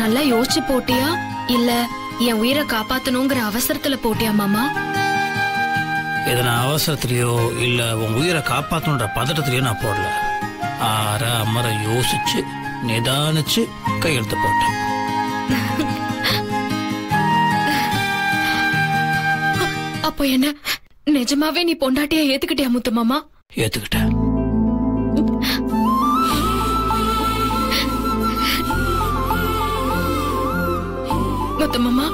நல்லா யோசிச்சு போட்டியா இல்ல என் உயிரை காப்பாத்தணுங்கிற அவசரத்துல போட்டியா மாமா? எதனா அவசரத்திலயோ இல்ல உன் உயிரை காப்பாத்தணுன்ற பதட்டத்திலயோ நான் போடல. ஆற அமர யோசிச்சு நிதானிச்சு கையெழுத்து போட்டேன். அப்போ என்ன நிஜமாவே நீ பொண்டாட்டியா ஏத்துக்கிட்டியா முத்து மாமா? ஏத்துக்கிட்டேன். முத்து மாமா,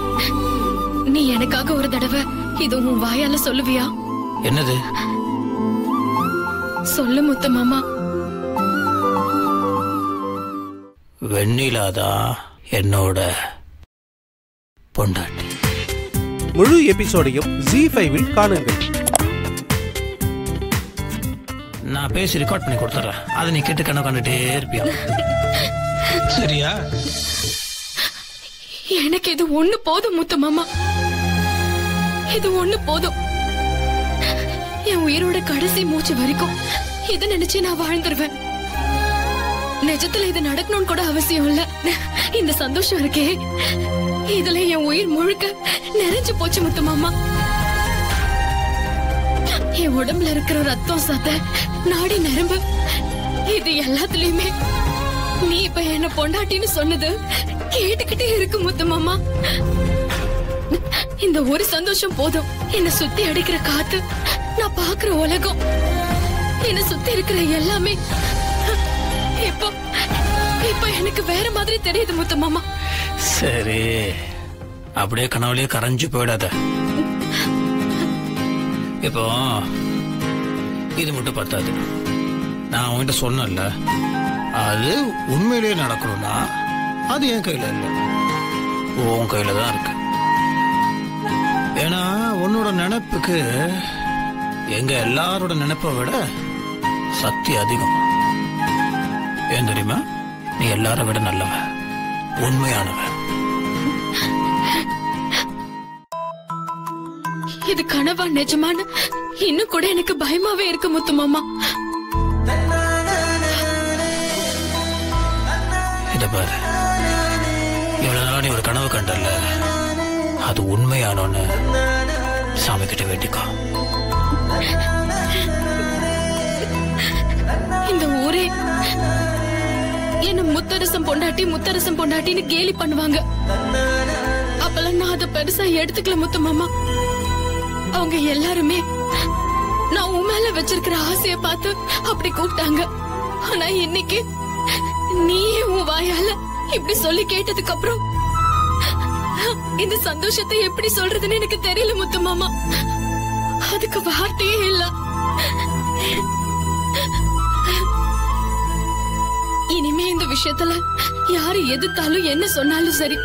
நீ எனக்காக ஒரு தடவை இது உன் வாயால சொல்லுவியா? என்னது? சொல்லு முத்து மாமா. வெண்ணிலாதான் என்னோட பொண்டாட்டி. முழு எபிசோடையும் ZEE5 காணுங்கள். நான் பேசி ரெக்கார்ட் பண்ணி கொடுத்துறேன். அதை நீ கேட்டு கண்டுட்டே இருப்பியா? சரியா? எனக்கு இது ஒண்ணு போதும் முத்து மாமா, இது ஒண்ணு போதும். என் உயிரோட கடைசி மூச்சு வரைக்கும் இதை நினைச்சு நான் வாழ்ந்துருவேன். நிஜத்துல இது நடக்கணும்னு கூட அவசியம் இல்ல. இந்த சந்தோஷம் இருக்கே, இதுல என் உயிர் முழுக்க நிறைஞ்சு போச்சு முத்து மாமா. என் உடம்புல இருக்கிற ரத்தம் சத நாடி நரம்பு இது எல்லாத்துலயுமே நீ இப்ப என்ன பொண்டாட்டின்னு சொன்னது கேட்டுக்கிட்டே இருக்கு முத்து மாமா. இந்த ஒரு சந்தோஷம் போதும். என்ன சுத்தி அடிக்கிற காத்து, நான் பாக்குற உலகம், என்ன சுத்தி இருக்கிற எல்லாமே இப்போ இப்போ எனக்கு வேற மாதிரி தெரியுது முத்து மாமா. சரி, அப்படியே கனவுலயே கரைஞ்சு போயிடாத. இப்போ இது மட்டும் பத்தாது. நான் உன்கிட்ட சொன்னேன்ல, அது உண்மையிலேயே நடக்கணும்னா அது என் கையில இல்ல, உன் கையில தான் இருக்கு. ஏன்னா உன்னோட நினைப்புக்கு எங்க எல்லாரோட நினைப்பை விட சக்தி அதிகம். ஏன் தெரியுமா? நீ எல்லார விட நல்லவ, உண்மையானவ. இது கனவா நிஜமான இன்னும் கூட எனக்கு பயமாவே இருக்கு முத்து மாமா. இத பாரு, இவ்வளவு நாள் நீ ஒரு கனவு கண்டல, அது உண்மையானோன்னு சாமி கிட்ட வேண்டிக்கோ. இந்த ஊரே என்ன முத்தரசம் பொண்டாட்டி முத்தரசம் பொண்டாட்டின்னு கேலி பண்ணுவாங்க. அப்பெல்லாம் நான் அதை பெருசா எடுத்துக்கல முத்து மாமா. அவங்க எல்லாருமே நான் உன் மேல வச்சிருக்கிற ஆசைய பார்த்து அப்படி கூப்பிட்டாங்க. ஆனா இன்னைக்கு நீயே உன் வாயால இப்படி சொல்லி கேட்டதுக்கு அப்புறம் இந்த சந்தோஷத்தை எப்படி சொல்றதுன்னு எனக்கு தெரியல முத்து மாமா. அதுக்கு வார்த்தையே இல்ல. இனிமே இந்த விஷயத்துல யாரு எதிர்த்தாலும் என்ன சொன்னாலும் சரி,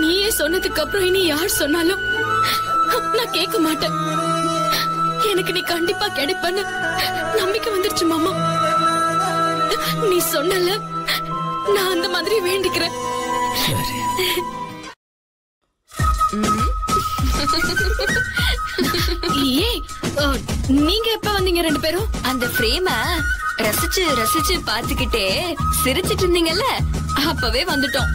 நீயே சொன்னதுக்கு அப்புறம் இனி யார் சொன்னாலும் நான் கேட்க மாட்டேன். எனக்கு நீ கண்டிப்பா கிடைப்பன்னு நம்பிக்கை வந்துருச்சு மாமா. நீ சொன்னல, நான் அந்த மாதிரி வேண்டிக்கிறேன். நீங்க எப்ப வந்தீங்க ரெண்டு பேரும்? அந்த ஃப்ரேம ரசிச்சு ரசிச்சு பாத்துக்கிட்டே சிரிச்சிட்டு இருந்தீங்கல்ல, அப்பவே வந்துட்டோம்.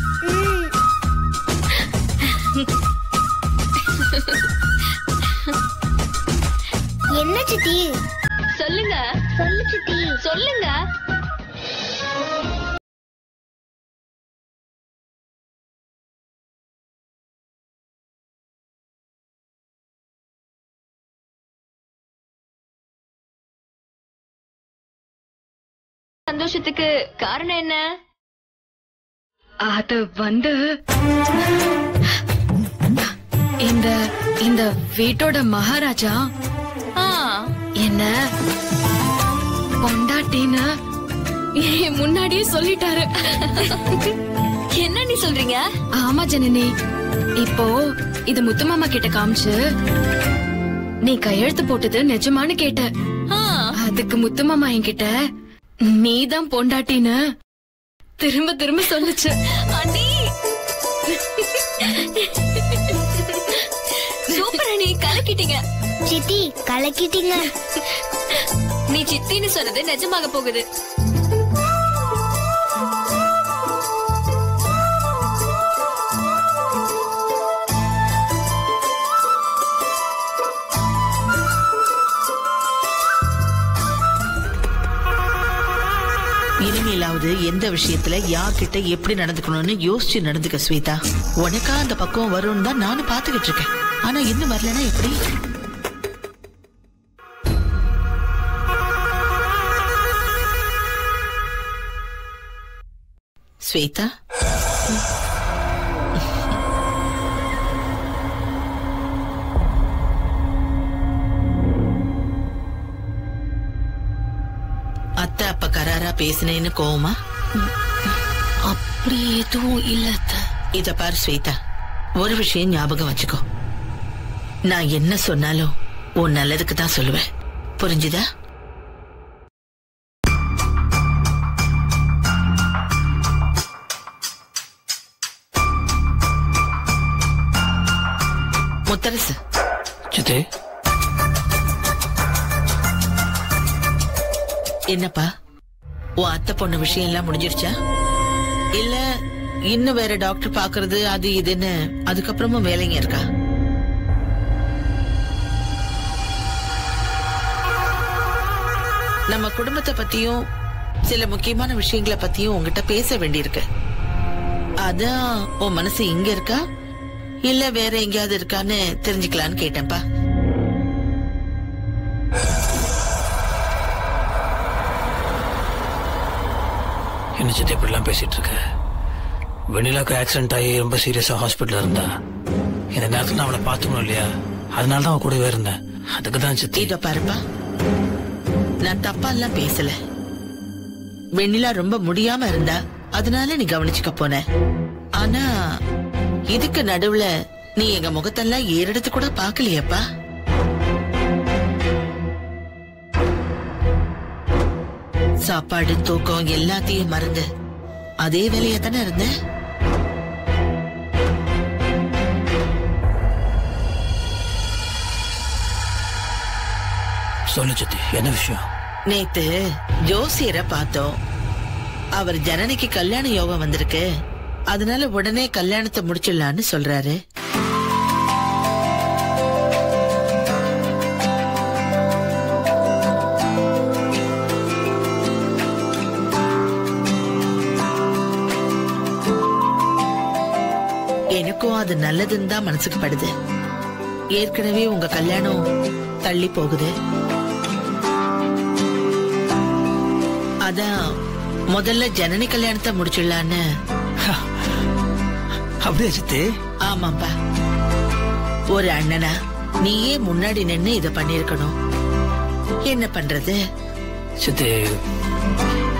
என்ன சித்தி? சொல்லுங்க. சொல்லு சித்தி. சொல்லுங்க. சந்தோஷத்துக்கு காரணம் என்ன? அது வந்து இந்த இந்த வீட்டோட மகாராஜா என்ன பொண்டாட்டின்னு முன்னாடியே சொல்லிட்டாரு. என்ன நீ சொல்றீங்க? ஆமா ஜனனி, இப்போ இது முத்துமாமா கிட்ட காமிச்சு நீ கையெழுத்து போட்டது நிஜமானு கேட்ட. அதுக்கு முத்துமாமா என்கிட்ட நீதான் பொண்டாட்டின்னு திரும்ப திரும்ப சொல்லுச்சு. சூப்பர் அண்ணி, கலக்கிட்டீங்க. சித்தி கலக்கிட்டீங்க. நீ சித்தின்னு சொன்னது நிஜமாக போகுது. இனிமேலாவது எந்த விஷயத்துல யார்கிட்ட எப்படி நடந்துக்கணும்னு யோசிச்சு நடந்துக்க ஸ்வேதா. உனக்கா அந்த பக்குவம் வரும்னு தான் நானும் பாத்துக்கிட்டு இருக்கேன். ஆனா இன்னும் வரலன்னா எப்படி? ஸ்வேதா, அத்தை அப்ப கராரா பேசினேன்னு கோவமா? அப்படி எதுவும் இல்ல. இத பாரு ஸ்வேதா, ஒரு விஷயம் ஞாபகம் வச்சுக்கோ. நான் என்ன சொன்னாலும் உன் நல்லதுக்கு தான் சொல்லுவேன். புரிஞ்சுதா? முத்தரசு. சித்தி, என்னப்பா, உன் அத்தை பொண்ணு விஷயம் எல்லாம் முடிஞ்சிருச்சா? இல்ல இன்னும் வேற டாக்டர் பாக்குறது அது இதுன்னு அதுக்கப்புறமும் வேலைங்க இருக்கா? நம்ம குடும்பத்தை பத்தியும் சில முக்கியமான விஷயங்களை பத்தியும் உங்ககிட்ட பேச வேண்டியிருக்கு. அதான் உன் மனசு இங்க இருக்கா இல்ல வேற எங்கேயாவது இருக்கான்னு தெரிஞ்சுக்கலான்னு கேட்டேன்ப்பா. என்ன சித்தி இப்படிலாம் பேசிட்டு இருக்க? வெண்ணிலாக்கு ஆக்சிடென்ட் ஆகி ரொம்ப சீரியஸா ஹாஸ்பிட்டல் இருந்தா. இந்த நேரத்தில் நான் அவளை பார்த்துக்கணும் இல்லையா? அதனால தான் அவன் கூடவே இருந்தேன். அதுக்கு தான் சித்தி. இதோ பாருப்பா, நான் தப்பா எல்லாம் பேசல. வெண்ணிலா ரொம்ப முடியாம இருந்தா, அதனால நீ கவனிச்சுக்க போன. ஆனா இதுக்கு நடுவுல நீ எங்க முகத்தெல்லாம் ஏறெடுத்து கூட பாக்கலையப்பா. சாப்பாடு தூக்கம் எல்லாத்தையும் மறந்து அதே வேலையா தானே இருந்த. சொல்லு சித்தி, என்ன விஷயம்? நேத்து ஜோசியரை பார்த்தோம். அவர் ஜனனிக்கு கல்யாண யோகம் வந்திருக்கு, அதனால உடனே கல்யாணத்தை முடிச்சிடலான்னு சொல்றாரு. எனக்கும் அது நல்லதுன்னு தான் மனசுக்கு படுது. ஏற்கனவே உங்க கல்யாணம் தள்ளி போகுது. அதான் முதல்ல ஜனனி கல்யாணத்தை முடிச்சிடலான்னு. அப்படியே சித்தி? ஆமாப்பா, ஒரு அண்ணனா நீயே முன்னாடி நின்னு இத பண்ணிருக்கணும். என்ன பண்றது சித்தி?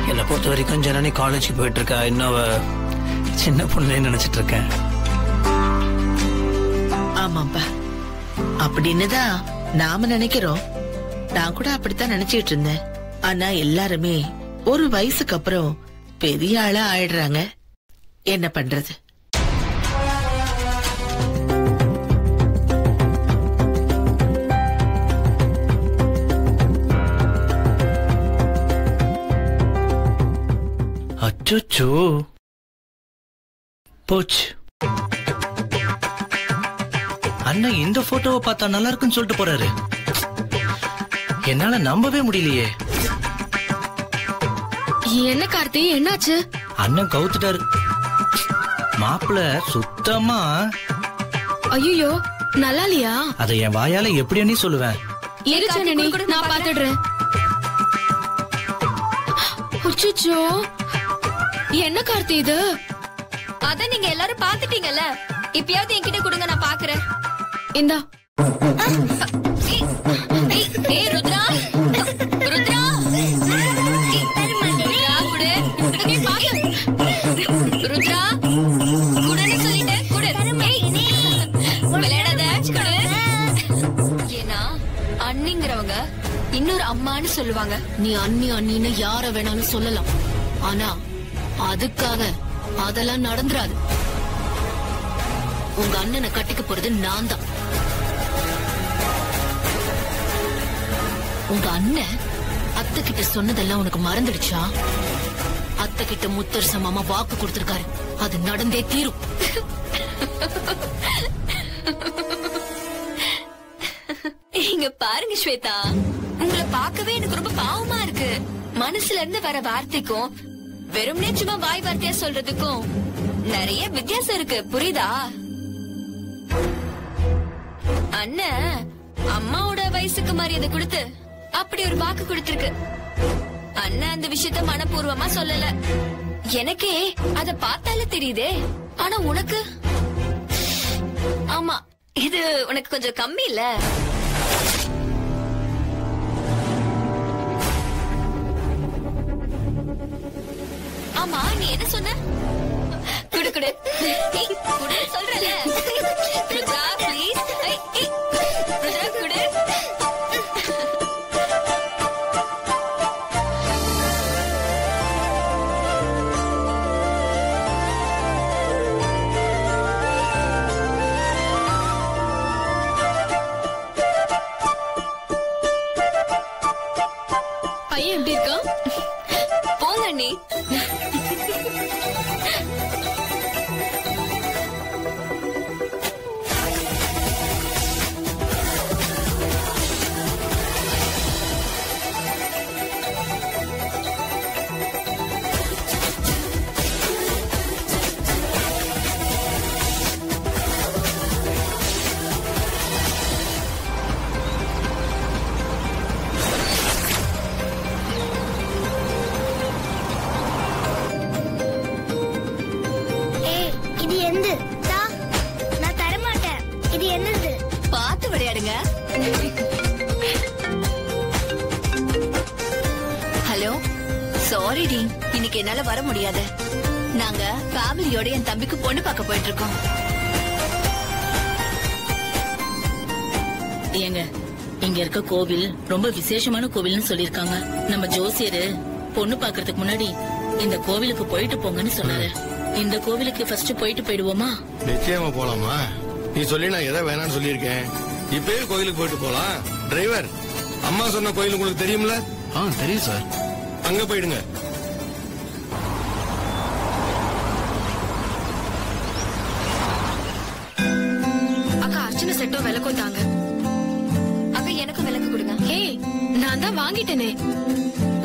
என்னை பொறுத்த வரைக்கும் ஜனனி காலேஜுக்கு போயிட்டு இருக்கா. இன்னும் சின்ன பொண்ணுன்னு நினைச்சிட்டு இருக்கேன். ஆமாப்பா, அப்படின்னுதான் நாம நினைக்கிறோம். நான் கூட அப்படித்தான் நினைச்சிட்டு இருந்தேன். ஆனா எல்லாருமே ஒரு வயசுக்கு அப்புறம் பெரிய ஆளா ஆயிடுறாங்க. என்ன பண்றது? அச்சோ போச்சு. அண்ணன் இந்த போட்டோவை பார்த்தா நல்லா இருக்குன்னு சொல்லிட்டு போறாரு. என்னால நம்பவே முடியலையே. என்ன கார்த்தி, என்னாச்சு? அண்ணன் கவுத்துட்டாரு. மாப்பிள்ள சுத்தமா. ஐயோ, நல்லா இல்லையா? அதை என் வாயால எப்படி சொல்லுவேன்? நான் பாத்துடுறேன். அச்சோ, என்ன கார்த்தி இது? அத நீங்க எல்லாரும் பாத்துட்டீங்கல்ல, இப்பயாவது என்கிட்ட கொடுங்க, நான் பாக்குறேன். இந்தா. ஏய் ருத்ரா, ருத்ரா, ருத்ரா குடுன்னு சொல்லிட்டேன். குடு. விளையாடாத, குடு. ஏன்னா அண்ணிங்கிறவங்க இன்னொரு அம்மான்னு சொல்லுவாங்க. நீ அண்ணி அண்ணின்னு யார வேணாலும் சொல்லலாம், ஆனா அதுக்காக அதெல்லாம் நடந்துராது. உங்க அண்ணனை கட்டிக்க போறது நான் தான். உங்க அண்ணன் அத்தை கிட்ட சொன்னதெல்லாம் உனக்கு மறந்துடுச்சா? அத்தை கிட்ட முத்தரச மாமா வாக்கு கொடுத்திருக்காரு, அது நடந்தே தீரும். இங்க பாருங்க ஸ்வேதா, உங்களை பார்க்கவே எனக்கு ரொம்ப பாவமா இருக்கு. மனசுல இருந்து வர வார்த்தைக்கும் வெறும்னே சும்மா வாய் வார்த்தையா சொல்றதுக்கும் நிறைய வித்தியாசம் இருக்கு, புரியுதா? அண்ணன் அம்மாவோட வயசுக்கு மரியாதை கொடுத்து அப்படி ஒரு வாக்கு கொடுத்திருக்கு. அண்ணன் அந்த விஷயத்த மனப்பூர்வமா சொல்லல, எனக்கே அத பார்த்தாலே தெரியுதே. ஆனா உனக்கு, ஆமா இது உனக்கு கொஞ்சம் கம்மி இல்ல? ஆமா நீ என்ன சொன்ன? குடு குடு குடு சொல்றல. ருத்ரா ப்ளீஸ். ருத்ரா குடு. பையன் எப்படி இருக்கான்? போங்க நீ. ஹலோ, சாரி டி, இன்னைக்கு என்னால வர முடியாது. நாங்க ஃபேமிலியோட என் தம்பிக்கு பொண்ணு பார்க்க போயிட்டு இருக்கோம். ஏங்க, இங்க இருக்க கோவில் ரொம்ப விசேஷமான கோவில்னு சொல்லிருக்காங்க. நம்ம ஜோசியரு பொண்ணு பாக்குறதுக்கு முன்னாடி இந்த கோவிலுக்கு போயிட்டு போங்கன்னு சொன்னாரு. இந்த கோவிலுக்கு ஃபர்ஸ்ட் போயிடுவோமா? நிச்சயமா போலாமா? நீ சொல்லி நான் எதை வேணாம்னு சொல்லியிருக்கேன். இப்பவே கோயிலுக்கு போயிட்டு போலாம். டிரைவர், அம்மா சொன்ன கோயில் உங்களுக்கு தெரியும்ல? தெரியும் சார். அங்க போயிடுங்க. அக்கா அர்ச்சனை செட்டும் விளக்கும் தாங்க. அக்கா எனக்கும் விளக்கு கொடுங்க. ஹே, நான் தான் வாங்கிட்டேனே,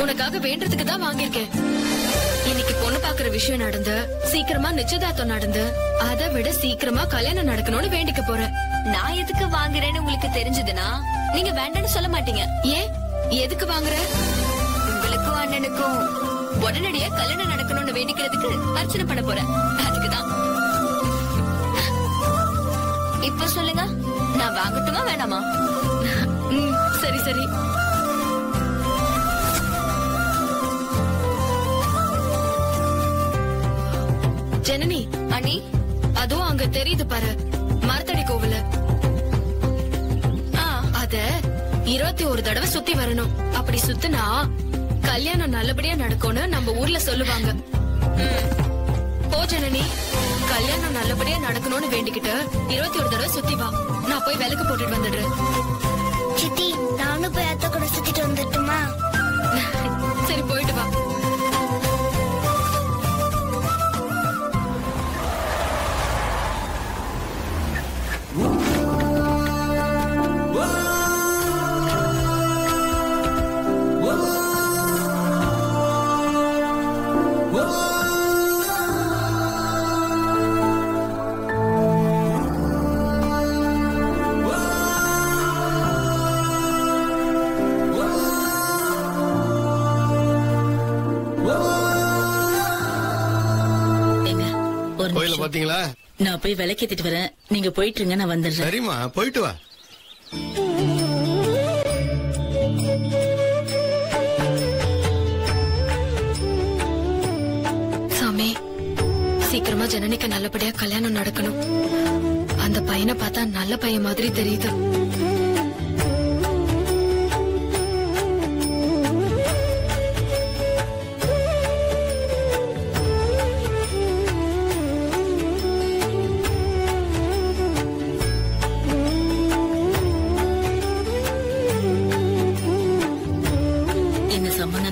உனக்காக வேண்டதுக்கு தான் வாங்கிருக்கேன். இன்னைக்கு பொண்ணு பாக்குற விஷயம் நடந்து சீக்கிரமா நிச்சயதார்த்தம் நடந்து அதை விட சீக்கிரமா கல்யாணம் நடக்கணும்னு வேண்டிக்க போறேன். நான் எதுக்கு வாங்குறேன்னு உங்களுக்கு தெரிஞ்சதுன்னா நீங்க வேண்டாம்னு சொல்ல மாட்டீங்க. ஏன், எதுக்கு வாங்குற? உங்களுக்கும் அண்ணனுக்கும் உடனடியா கல்யாணம் நடக்கணும்னு வேண்டிக்கிறதுக்கு அர்ச்சனை பண்ண போறேன். அதுக்குதான். இப்ப சொல்லுங்க, நான் வாங்கட்டுமா வேணாமா? சரி சரி. ஜனனி அண்ணி, அதுவும் அங்க தெரியுது பாரு, மரத்தடி கோவில. அத 21 தடவை சுத்தி வரணும். அப்படி சுத்தினா கல்யாணம் நல்லபடியா நடக்கும்னு நம்ம ஊர்ல சொல்லுவாங்க. போ ஜனனி, கல்யாணம் நல்லபடியா நடக்கணும்னு வேண்டிக்கிட்டு 21 தடவை சுத்தி வா. நான் போய் விளக்கு போட்டுட்டு வந்துடுறேன். சித்தி, நானும் போய் அத்தை கூட சுத்திட்டு வந்துட்டுமா? சரி, போயிட்டு வா. கோயில பாத்தீங்களா? நான் போய் விளக்கேத்திட்டு வரேன், நீங்க போயிட்டு இருங்க, நான் வந்துடுறேன். சரிம்மா, போயிட்டு வா. சாமி, சீக்கிரமா ஜனனிக்கு நல்லபடியா கல்யாணம் நடக்கணும். அந்த பையனை பார்த்தா நல்ல பையன் மாதிரி தெரியுது.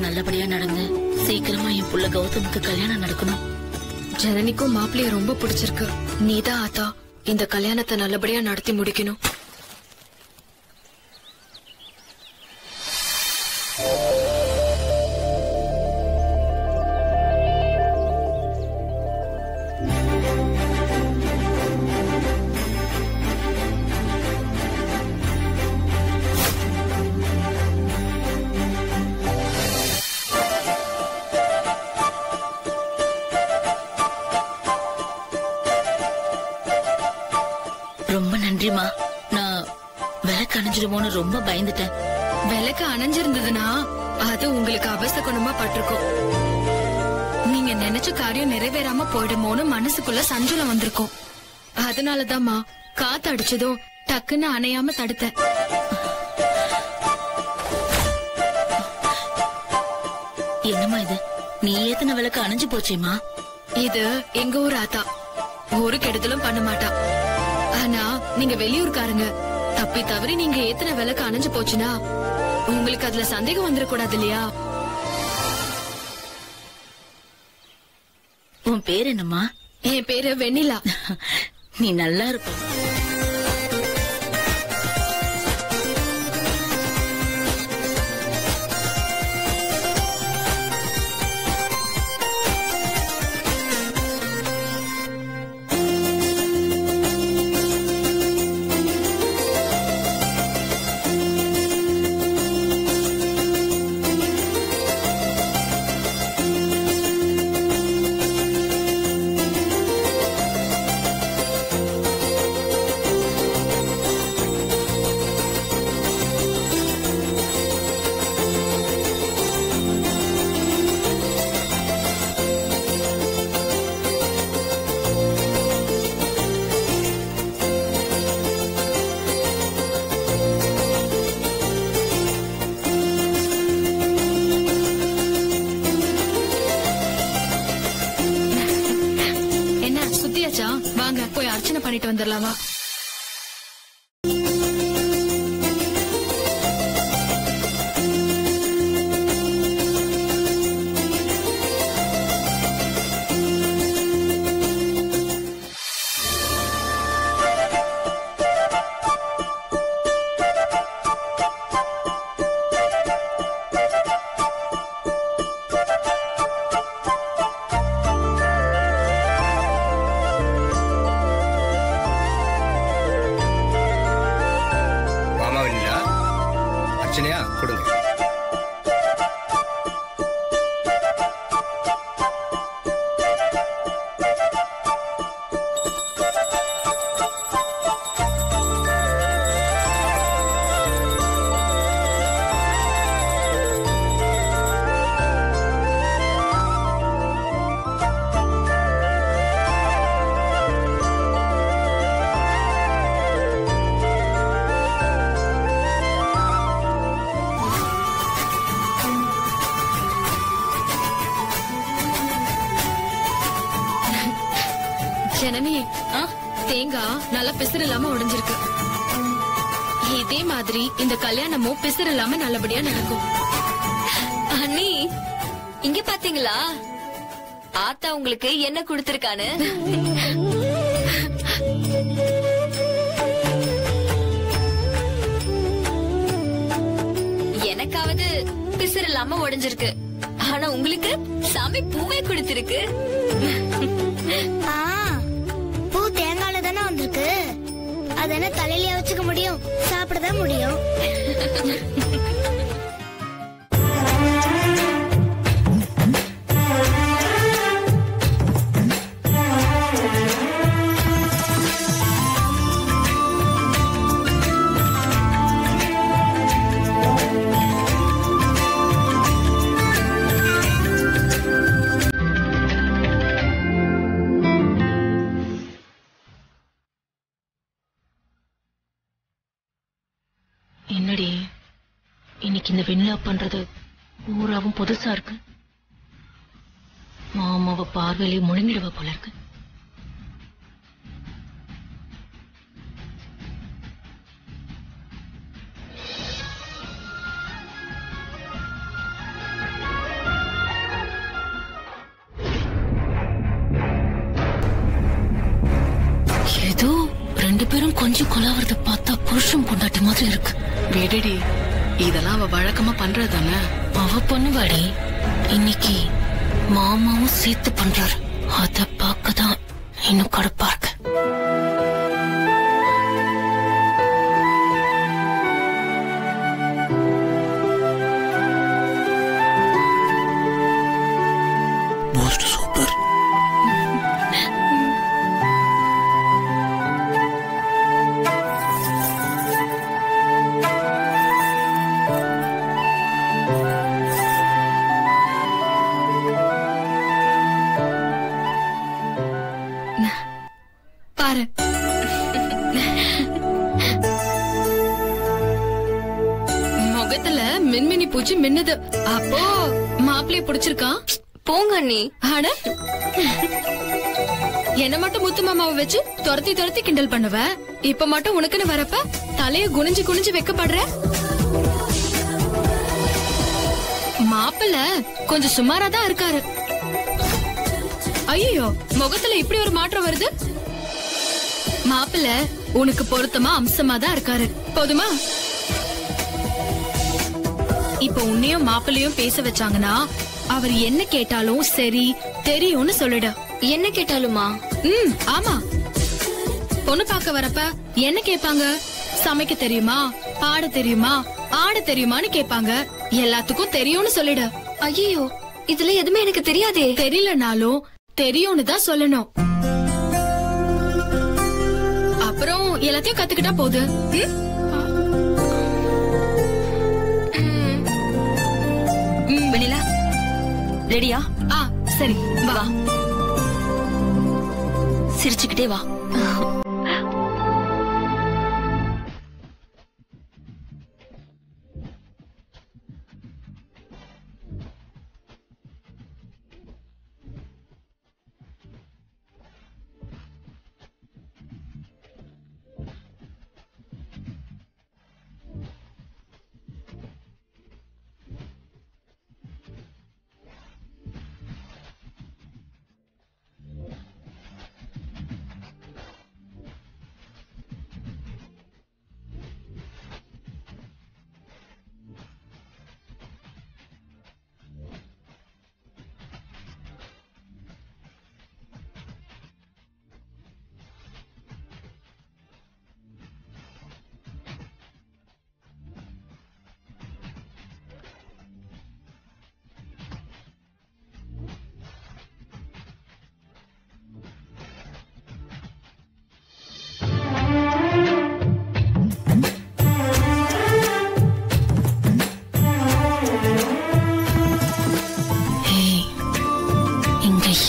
நல்லபடியா நடந்து சீக்கிரமா என் புள்ள கௌதமுக்கு கல்யாணம் நடக்கணும். ஜனனிக்கும் மாப்பிள்ளைய ரொம்ப பிடிச்சிருக்கு. நீதான் ஆத்தா இந்த கல்யாணத்தை நல்லபடியா நடத்தி முடிக்கணும். அணைஞ்சிருமோன்னு ரொம்ப பயந்துட்டேன். விளக்கு அணைஞ்சிருந்ததுன்னா அது உங்களுக்கு அவசகுணமா பட்டிருக்கும். நீங்க நினைச்ச காரியம் நிறைவேறாம போயிடுமோன்னு மனசுக்குள்ள சஞ்சலம் வந்திருக்கும். அதனாலதாம்மா காத்து அடிச்சதும் டக்குன்னு அணையாம தடுத்தேன். என்னம்மா இது, நீ ஏத்தன விளக்கு அணைஞ்சு போச்சேம்மா? இது எங்க ஊர் ஆத்தா, ஒரு கெடுதலும் பண்ண மாட்டா. ஆனா நீங்க வெளியூர்காரங்க, தப்பி தவறி நீங்க ஏத்தன விளக்கு அணைஞ்சு போச்சுன்னா உங்களுக்கு அதுல சந்தேகம் வந்துடக்கூடாது இல்லையா? உன் பேர் என்னம்மா? என் பேரு வெண்ணிலா. நீ நல்லா இருப்ப. வாங்க போய் அர்ச்சனை பண்ணிட்டு வந்துடலாமா? கொடுங்க. ஜனனி, தேங்காய் நல்லா பிசுறு இல்லாம உடைஞ்சிருக்கு. இதே மாதிரி இந்த கல்யாணமும் பிசுறு இல்லாம நல்லபடியா நடக்கும். அண்ணி, இங்க பாத்தீங்களா ஆத்தா உங்களுக்கு என்ன கொடுத்திருக்கானு? எனக்காவது பிசுறு இல்லாம உடைஞ்சிருக்கு, ஆனா உங்களுக்கு சாமி பூவே கொடுத்திருக்கு. பூ தேங்காயில தானே வந்திருக்கு, அதென்ன தலையில வச்சுக்க முடியும், சாப்பிடதான் முடியும். என்னடி இன்னைக்கு இந்த வெண்ணிலா பண்றது பூராவும் புதுசா இருக்கு. மாமாவ பார்வையிலே முழுங்கிடுவ போல இருக்கு. ஏதோ ரெண்டு பேரும் கொஞ்சம் கொலாவறத பார்த்தா புருஷன் பொண்டாட்டி மாதிரி இருக்கு. வேடடி, இதெல்லாம் அவ வழக்கமா பண்றதானே? அவ பண்ணுவாடி, இன்னைக்கு மாமாவும் சேர்த்து பண்றாரு. அத பார்க்கதான் இன்னும் கடுப்பா இருக்கு. சூப்பர். முகத்துல மின்மினி பூச்சி மின்னுது. அப்போ மாப்பிளைய பிடிச்சிருக்கான். போங்க அண்ணி. ஆட என்ன மட்டும் முத்து மாமாவை வச்சு துரத்தி துரத்தி கிண்டல் பண்ணுவ. இப்ப மட்டும் உனக்குன்னு வரப்ப தலைய குனிஞ்சு குனிஞ்சு வைக்கப்படுற. மாப்பிள்ள கொஞ்சம் சுமாராதான் இருக்காரு. ஐயோ, முகத்துல இப்படி ஒரு மாற்றம் வருது. மாப்பிள்ள உனக்கு பொருத்தமா அம்சமா தான் இருக்காரு. போதுமா? இப்ப உன்னையும் மாப்பிள்ளையும் பேச வச்சாங்கன்னா அவர் என்ன கேட்டாலும் சரி தெரியும்னு சொல்லிடு. என்ன கேட்டாலுமா? ஆமா. பொண்ணு பார்க்க வரப்ப என்ன கேட்பாங்க? சமைக்க தெரியுமா, பாட தெரியுமா, ஆட தெரியுமான்னு கேட்பாங்க. எல்லாத்துக்கும் தெரியும்னு சொல்லிடு. ஐயோ, இதுல எதுவுமே எனக்கு தெரியாதே. தெரியலனாலும் தெரியும்னு தான் சொல்லணும். அப்புறம் எல்லாத்தையும் கத்துக்கிட்டா போகுது. வெண்ணிலா ரெடியா? சரி வா. சிரிச்சுக்கிட்டே வா.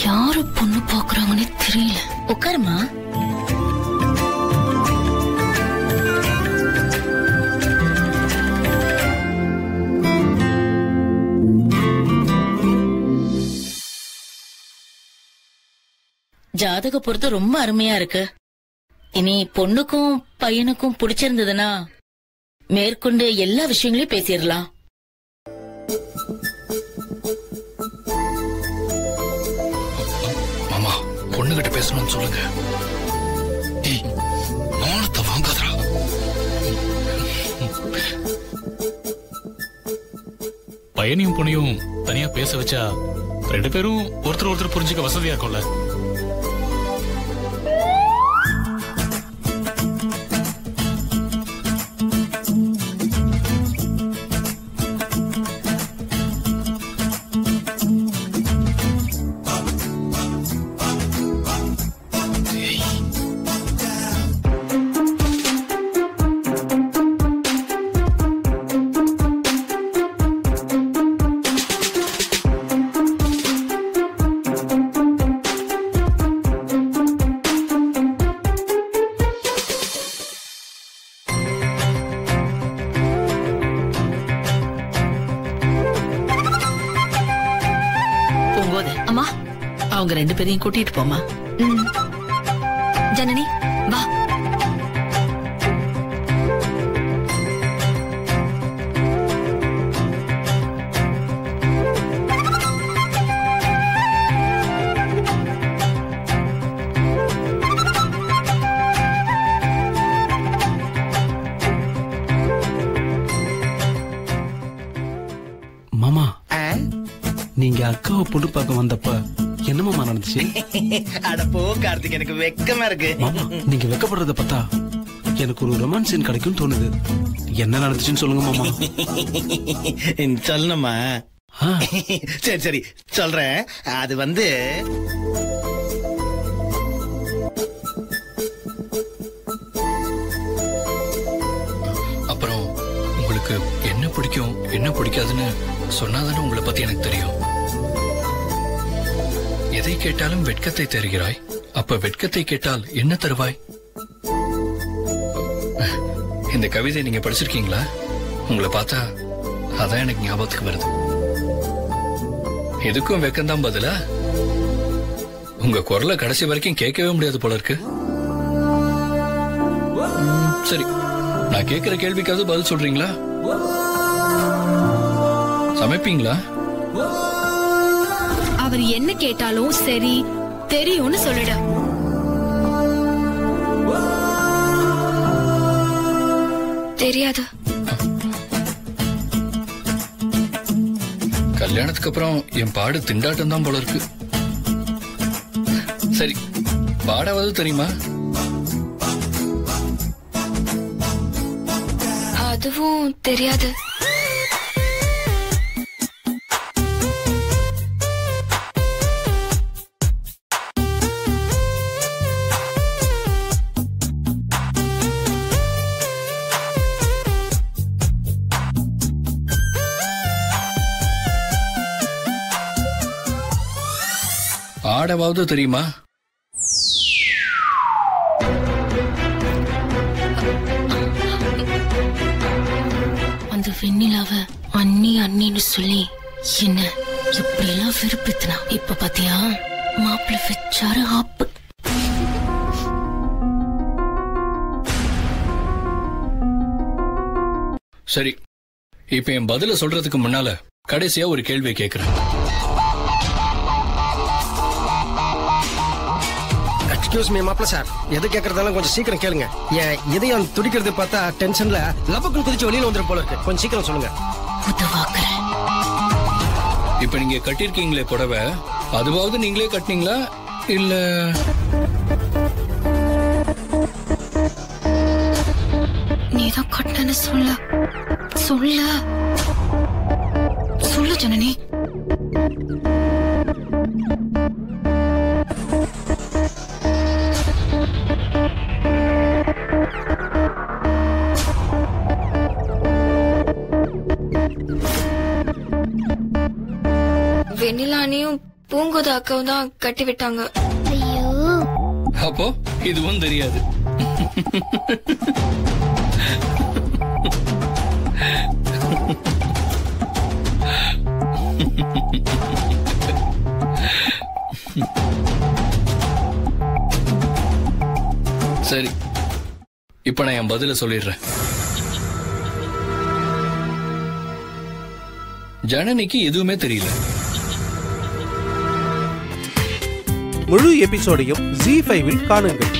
யாரு பொண்ணு பாக்குறாங்கன்னு தெரியல. உட்காருமா. ஜாதக பொறுத்து ரொம்ப அருமையா இருக்கு. இனி பொண்ணுக்கும் பையனுக்கும் பிடிச்சிருந்ததுன்னா மேற்கொண்டு எல்லா விஷயங்களையும் பேசிடலாம். பொண்ணுகிட்ட பேசணும்னு சொல்லுங்க. மானத்தை வாங்காதடா. பையனையும் பொண்ணையும் தனியா பேச வச்சா ரெண்டு பேரும் ஒருத்தர் ஒருத்தர் புரிஞ்சுக்க வசதியா இருக்கும்ல. அவங்க ரெண்டு பேரையும் கூட்டிட்டு போமா. ஜனனி வா. மாமா, நீங்க அக்காவை பொண்ணு பார்க்க வந்தப்ப என்னமாமா நடந்துச்சு? அட போ கார்த்திக், எனக்கு வெக்கமா இருக்கு. மாமா, நீங்க வெக்கப்படுறத பார்த்தா எனக்கு ஒரு ரொமான்ஸ் சீன் கிடைக்கும் தோணுது. என்ன நடந்துச்சுன்னு சொல்லுங்க மாமா. சொல்லணுமா? சரி சரி சொல்றேன். அது வந்து அப்புறம் உங்களுக்கு என்ன பிடிக்கும் என்ன பிடிக்காதுன்னு சொன்னாதானே உங்களை பத்தி எனக்கு தெரியும். எதை கேட்டாலும் வெட்கத்தை தருகிறாய். அப்ப வெட்கத்தை கேட்டால் என்ன தருவாய்? இந்த கவிதை நீங்க படிச்சிருக்கீங்களா? உங்களை பார்த்தா அதான் எனக்கு ஞாபகத்துக்கு வருது. எதுக்கும் வெக்கம்தான் பதிலா? உங்க குரலை கடைசி வரைக்கும் கேட்கவே முடியாது போல இருக்கு. சரி, நான் கேட்கிற கேள்விக்காவது பதில் சொல்றீங்களா? சமைப்பீங்களா? அவர் என்ன கேட்டாலும் சரி தெரியும்னு சொல்லிட. தெரியாது. கல்யாணத்துக்கு அப்புறம் என் பாடு திண்டாட்டம் தான் போல இருக்கு. சரி, பாடாவது தெரியுமா? அதுவும் தெரியாது. ஆடவாவது தெரியுமா? அந்த வெண்ணிலாவ அண்ணி அண்ணின்னு சொல்லி என்ன எப்படி எல்லாம் விருப்பத்தினா, இப்ப பாத்தியா மாப்பிள்ள வச்சாரு ஆப்பு. சரி, இப்ப என் பதில சொல்றதுக்கு முன்னால கடைசியா ஒரு கேள்வியை கேட்கிறேன். எக்ஸ்கியூஸ் மீ மாப்பிள்ள சார், எது கேட்கறதாலும் கொஞ்சம் சீக்கிரம் கேளுங்க. என் இதயம் துடிக்கிறது பார்த்தா டென்ஷன்ல லபக்குன்னு குதிச்சு வெளியில வந்துடும் போல இருக்கு. கொஞ்சம் சீக்கிரம் சொல்லுங்க. இப்ப நீங்க கட்டிருக்கீங்களே புடவை, அதுவாவது நீங்களே கட்டினீங்களா இல்ல? நீதான் கட்டணு சொல்ல சொல்ல சொல்லு ஜனனி. வெண்ணிலானையும் பூங்கோத அக்காவும் தான் கட்டி விட்டாங்க. ஐயோ, அப்போ இதுவும் தெரியாது. சரி, இப்ப நான் என் பதில சொல்லிடுறேன். ஜனனிக்கு எதுவுமே தெரியல. முழு எபிசோடையும் Zee5 காணுங்கள்.